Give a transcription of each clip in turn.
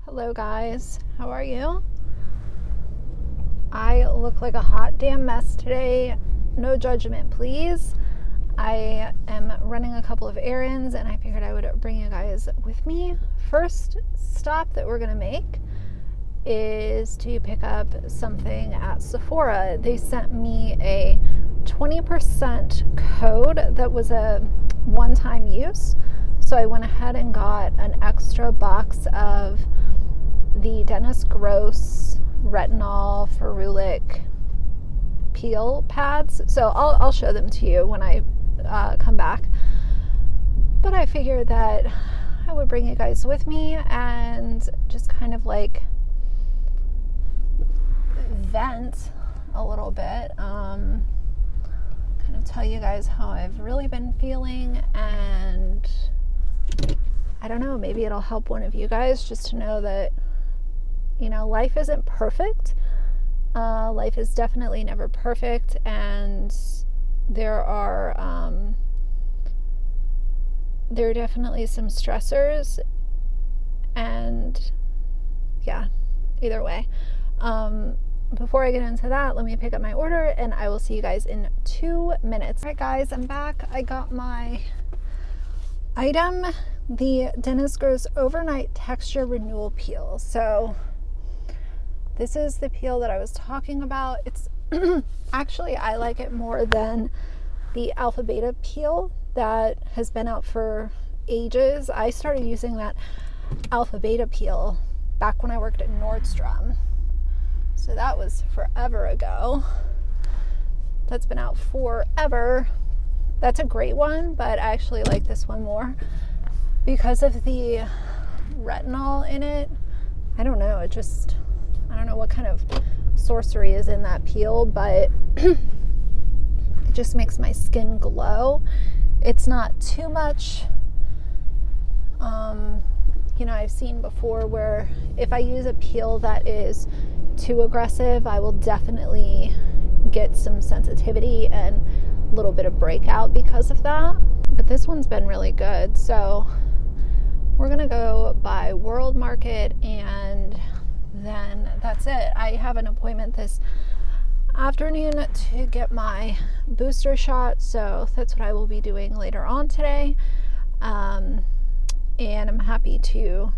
Hello guys, how are you? I look like a hot damn mess today. No judgment, please. I am running a couple of errands and I figured I would bring you guys with me. First stop that we're gonna make is to pick up something at Sephora. They sent me a 20% code that was a one-time use. So I went ahead and got an extra box of the Dennis Gross retinol ferulic peel pads. So I'll show them to you when I come back. But I figured that I would bring you guys with me and just kind of like vent a little bit. Kind of tell you guys how I've really been feeling, and I don't know, maybe it'll help one of you guys just to know that, you know, life isn't perfect. Life is definitely never perfect, and there are definitely some stressors, and yeah, either way. Before I get into that, let me pick up my order and I will see you guys in 2 minutes. All right guys, I'm back. I got my item, the Dennis Gross Overnight Texture Renewal Peel. So this is the peel that I was talking about. It's actually, I like it more than the Alpha Beta peel that has been out for ages. I started using that Alpha Beta peel back when I worked at Nordstrom. So that was forever ago. That's been out forever. That's a great one, but I actually like this one more because of the retinol in it. I don't know, I don't know what kind of sorcery is in that peel, but it just makes my skin glow. It's not too much. You know, I've seen before where if I use a peel that is too aggressive, I will definitely get some sensitivity and a little bit of breakout because of that. But this one's been really good. So we're gonna go by World Market and then that's it. I have an appointment this afternoon to get my booster shot, so that's what I will be doing later on today. And I'm happy to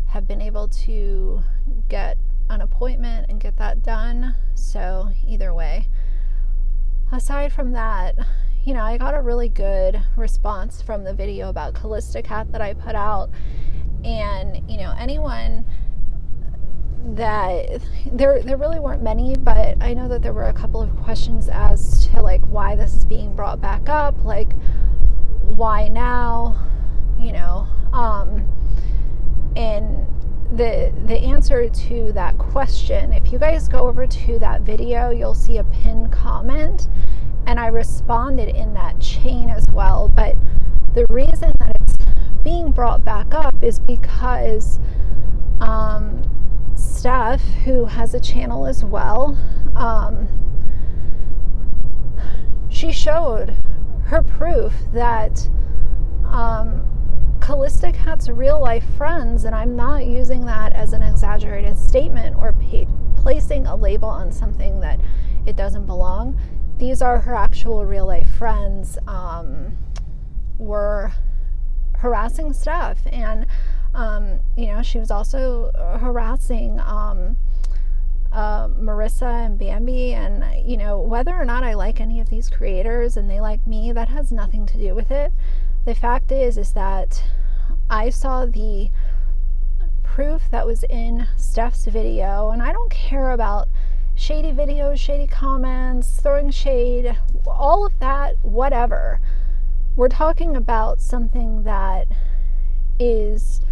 have been able to get an appointment and get that done. So either way, aside from that, you know, I got a really good response from the video about Kalistacat that I put out. And, you know, anyone that there really weren't many, but I know that there were a couple of questions as to like why this is being brought back up, like why now, you know, and the answer to that question, if you guys go over to that video, you'll see a pinned comment, and I responded in that chain as well. But the reason that it's being brought back up is because Steph, who has a channel as well, she showed her proof that Kalistacat's real life friends, and I'm not using that as an exaggerated statement or placing a label on something that it doesn't belong. These are her actual real life friends, were harassing Steph, and you know, she was also harassing Marissa and Bambi, and you know, whether or not I like any of these creators and they like me, that has nothing to do with it. The fact is that I saw the proof that was in Steph's video, and I don't care about shady videos, shady comments, throwing shade, all of that, whatever. We're talking about something that is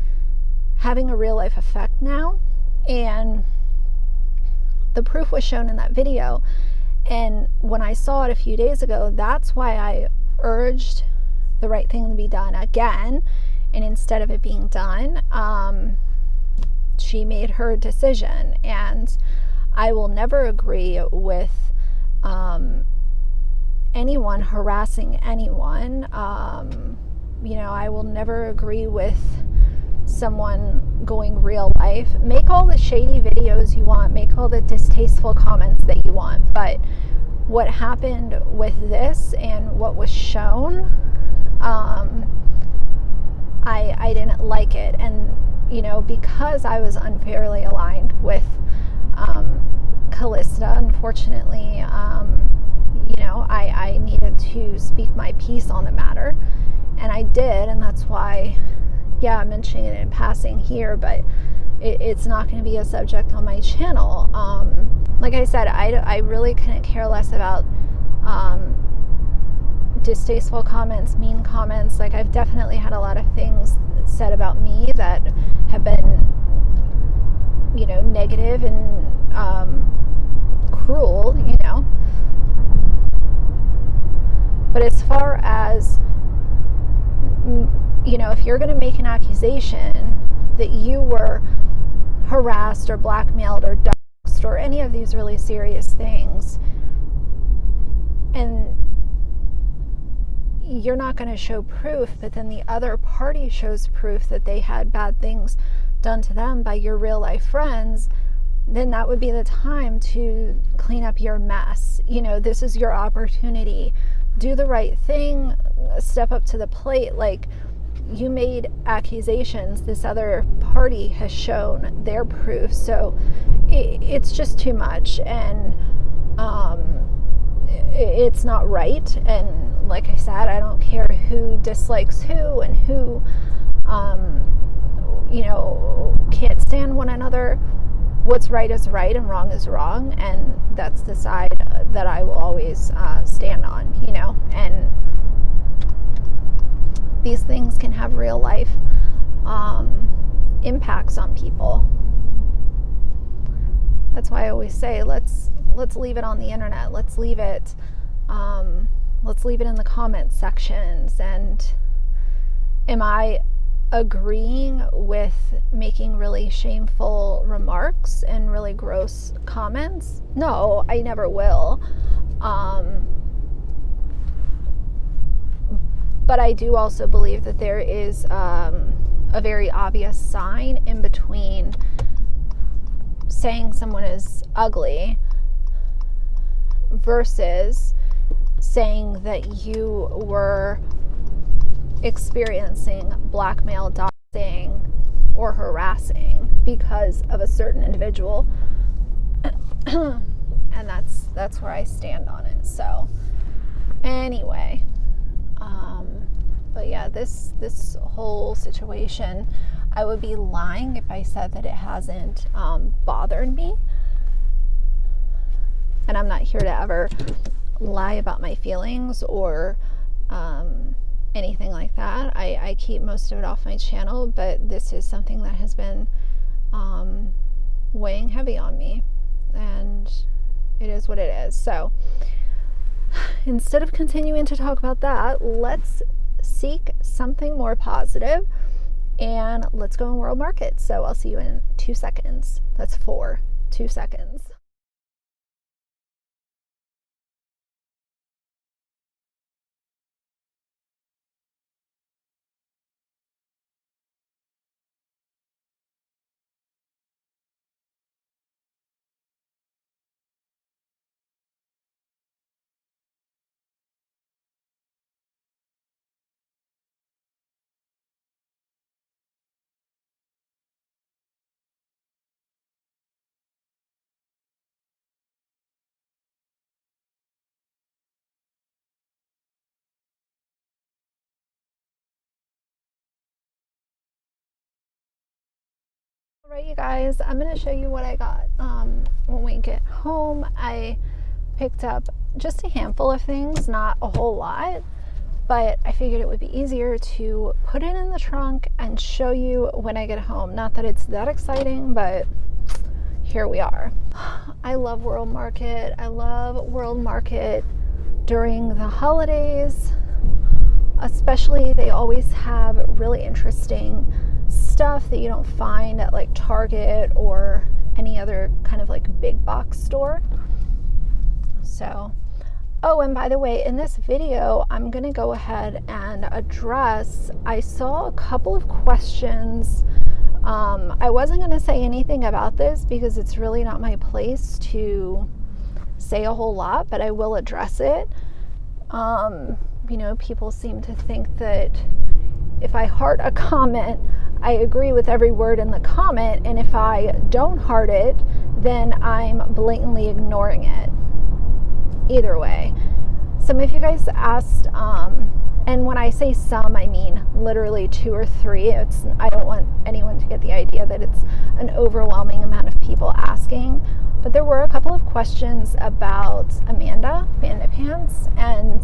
having a real life effect now, and the proof was shown in that video. And when I saw it a few days ago, that's why I urged the right thing to be done again. And instead of it being done, she made her decision, and I will never agree with anyone harassing anyone. You know, I will never agree with someone going real life, make all the shady videos you want, make all the distasteful comments that you want, but what happened with this and what was shown, I didn't like it. And you know, because I was unfairly aligned with Kalista, unfortunately, you know, I needed to speak my piece on the matter, and I did, and that's why, yeah, I'm mentioning it in passing here, but it's not going to be a subject on my channel. Like I said, I really couldn't care less about distasteful comments, mean comments. Like, I've definitely had a lot of things said about me that have been, you know, negative and cruel, you know. But as far as, you know, if you're going to make an accusation that you were harassed or blackmailed or doxxed or any of these really serious things, and you're not going to show proof, but then the other party shows proof that they had bad things done to them by your real life friends, then that would be the time to clean up your mess. You know, this is your opportunity. Do the right thing, step up to the plate. Like, you made accusations, this other party has shown their proof, so it's just too much, and it's not right. And like I said, I don't care who dislikes who and who you know, can't stand one another. What's right is right and wrong is wrong, and that's the side that I will always stand on, you know. And these things can have real life impacts on people. That's why I always say, let's leave it on the internet. Let's leave it in the comment sections. And am I agreeing with making really shameful remarks and really gross comments? No, I never will. But I do also believe that there is a very obvious sign in between saying someone is ugly versus saying that you were experiencing blackmail, doxing, or harassing because of a certain individual. And that's where I stand on it. So anyway, but yeah, this whole situation, I would be lying if I said that it hasn't bothered me. And I'm not here to ever lie about my feelings or anything like that. I keep most of it off my channel, but this is something that has been weighing heavy on me, and it is what it is. So instead of continuing to talk about that, let's seek something more positive, and let's go in world market. So I'll see you in 2 seconds. That's 2 seconds. Alright, you guys, I'm going to show you what I got when we get home. I picked up just a handful of things, not a whole lot, but I figured it would be easier to put it in the trunk and show you when I get home. Not that it's that exciting, but here we are. I love World Market. I love World Market during the holidays, especially. They always have really interesting stuff that you don't find at like Target or any other kind of like big box store. So, oh, and by the way, in this video, I'm going to go ahead and address, I saw a couple of questions I wasn't going to say anything about this because it's really not my place to say a whole lot, but I will address it. People seem to think that if I heart a comment, I agree with every word in the comment, and if I don't heart it, then I'm blatantly ignoring it. Either way. Some of you guys asked, and when I say some, I mean literally 2 or 3. I don't want anyone to get the idea that it's an overwhelming amount of people asking. But there were a couple of questions about Amanda Pants, and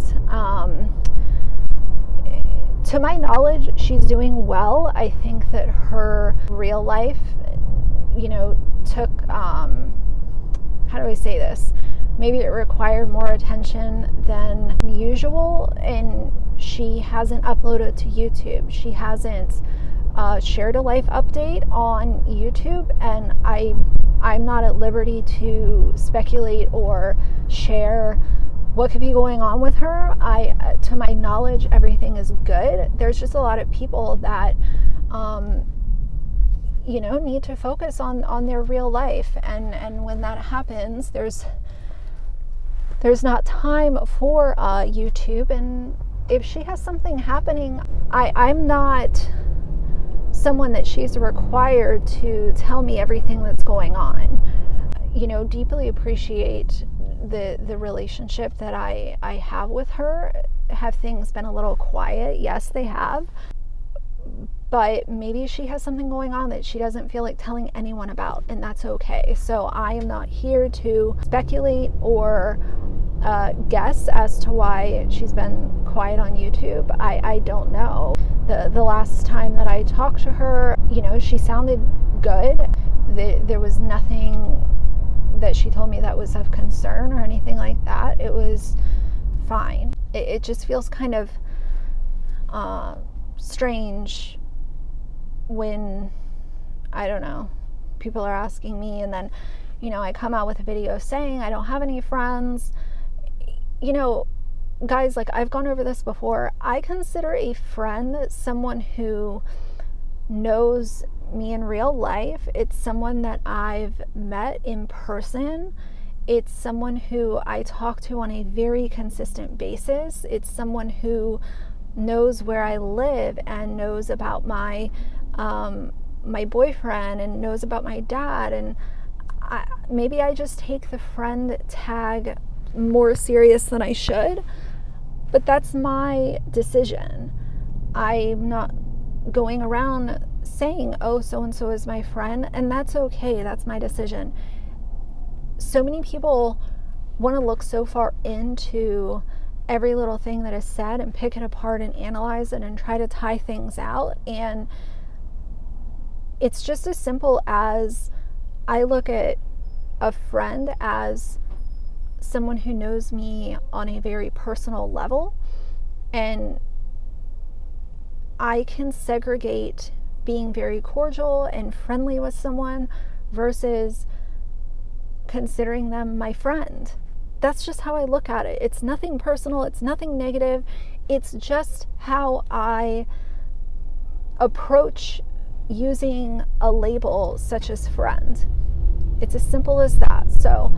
to my knowledge, she's doing well. I think that her real life, took, how do I say this? Maybe it required more attention than usual, and she hasn't uploaded to YouTube. She hasn't shared a life update on YouTube, and I'm not at liberty to speculate or share what could be going on with her. To my knowledge, everything is good. There's just a lot of people that need to focus on their real life, and when that happens, there's not time for YouTube. And if she has something happening, I'm not someone that she's required to tell me everything that's going on. Deeply appreciate the relationship that I have with her. Have things been a little quiet? Yes, they have. But maybe she has something going on that she doesn't feel like telling anyone about, and that's okay. So I am not here to speculate or guess as to why she's been quiet on YouTube. I don't know. The last time that I talked to her, she sounded good. There was nothing that she told me that was of concern or anything like that. It was fine. It just feels kind of strange when, I don't know, people are asking me, and then, I come out with a video saying I don't have any friends. Guys, like, I've gone over this before. I consider a friend someone who knows me in real life. It's someone that I've met in person. It's someone who I talk to on a very consistent basis. It's someone who knows where I live and knows about my boyfriend and knows about my dad. And maybe I just take the friend tag more serious than I should, but that's my decision. I'm not going around saying, oh, so-and-so is my friend, and that's okay. That's my decision. So many people want to look so far into every little thing that is said and pick it apart and analyze it and try to tie things out, and it's just as simple as, I look at a friend as someone who knows me on a very personal level, and I can segregate being very cordial and friendly with someone versus considering them my friend. That's just how I look at it. It's nothing personal. It's nothing negative. It's just how I approach using a label such as friend. It's as simple as that. So,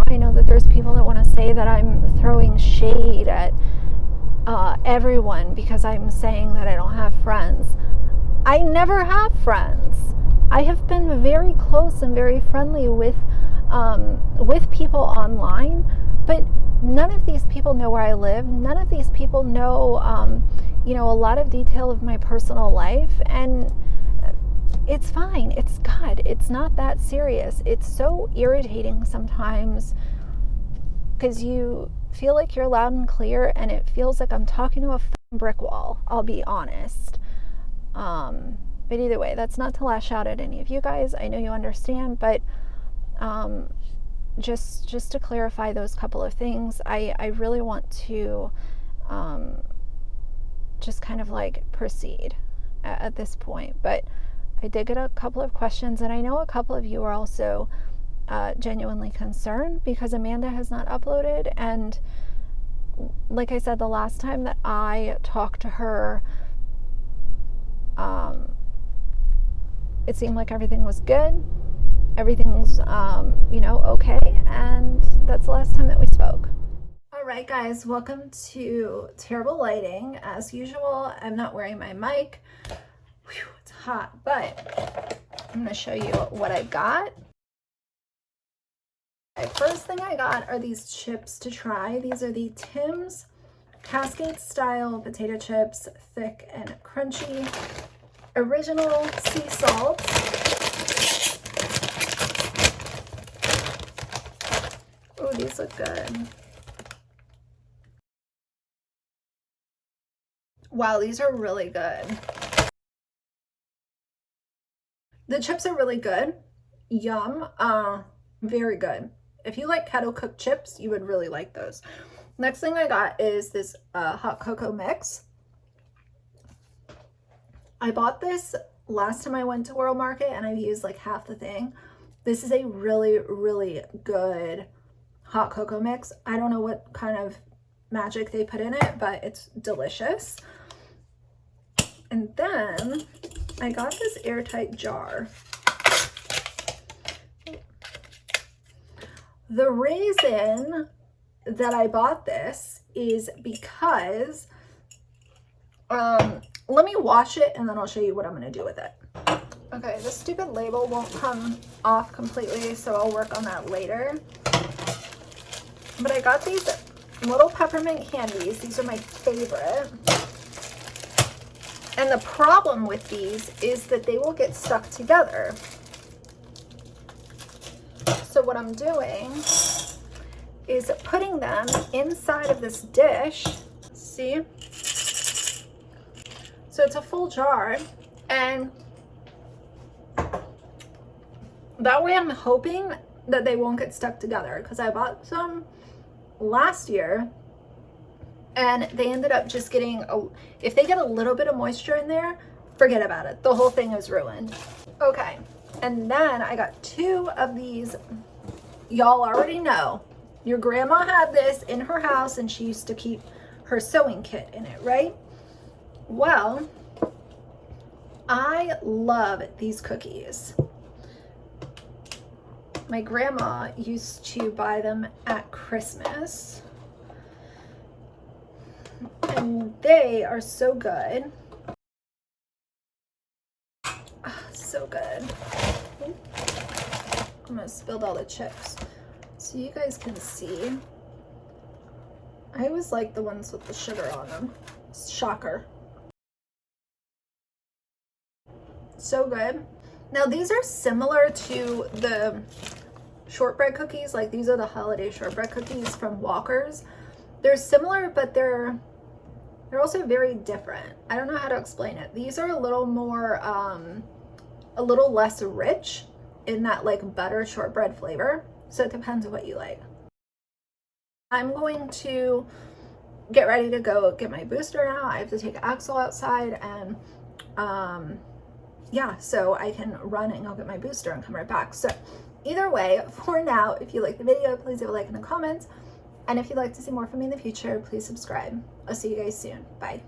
I know that there's people that want to say that I'm throwing shade at everyone because I'm saying that I don't have friends. I never have friends. I have been very close and very friendly with people online, but none of these people know where I live. None of these people know, a lot of detail of my personal life, and it's fine. It's God. It's not that serious. It's so irritating sometimes because you feel like you're loud and clear, and it feels like I'm talking to a brick wall. I'll be honest. But either way, that's not to lash out at any of you guys. I know you understand, but just to clarify those couple of things, I really want to just kind of like proceed at this point. But I did get a couple of questions, and I know a couple of you are also genuinely concerned because Amanda has not uploaded. And like I said, the last time that I talked to her, It seemed like everything was good. Everything's, okay. And that's the last time that we spoke. All right, guys, welcome to Terrible Lighting. As usual, I'm not wearing my mic. Whew, it's hot, but I'm going to show you what I got. Okay, first thing I got are these chips to try. These are the Tim's Cascade style potato chips, thick and crunchy. Original sea salt. Oh, these look good. Wow, these are really good. The chips are really good. Yum. Very good. If you like kettle cooked chips, you would really like those. Next thing I got is this hot cocoa mix. I bought this last time I went to World Market and I've used like half the thing. This is a really, really good hot cocoa mix. I don't know what kind of magic they put in it, but it's delicious. And then I got this airtight jar. The reason that I bought this is because let me wash it and then I'll show you what I'm going to do with it. Okay, this stupid label won't come off completely, so I'll work on that later. But I got these little peppermint candies. These are my favorite. And the problem with these is that they will get stuck together. So what I'm doing is putting them inside of this dish. See? So it's a full jar, and that way I'm hoping that they won't get stuck together, because I bought some last year and they ended up just getting, if they get a little bit of moisture in there, forget about it. The whole thing is ruined. Okay, and then I got 2 of these. Y'all already know, your grandma had this in her house and she used to keep her sewing kit in it, right? Well, I love these cookies. My grandma used to buy them at Christmas. And they are so good. Oh, so good. I'm gonna spill all the chips so you guys can see. I always like the ones with the sugar on them. Shocker. So good. Now these are similar to the shortbread cookies. Like, these are the holiday shortbread cookies from Walker's. They're similar, but they're also very different. I don't know how to explain it. These are a little more, a little less rich in that like butter shortbread flavor. So it depends on what you like. I'm going to get ready to go get my booster now. I have to take Axel outside, and yeah, so I can run and go get my booster and come right back. So either way, for now, if you like the video, please leave a like and a comment. And if you'd like to see more from me in the future, please subscribe. I'll see you guys soon. Bye.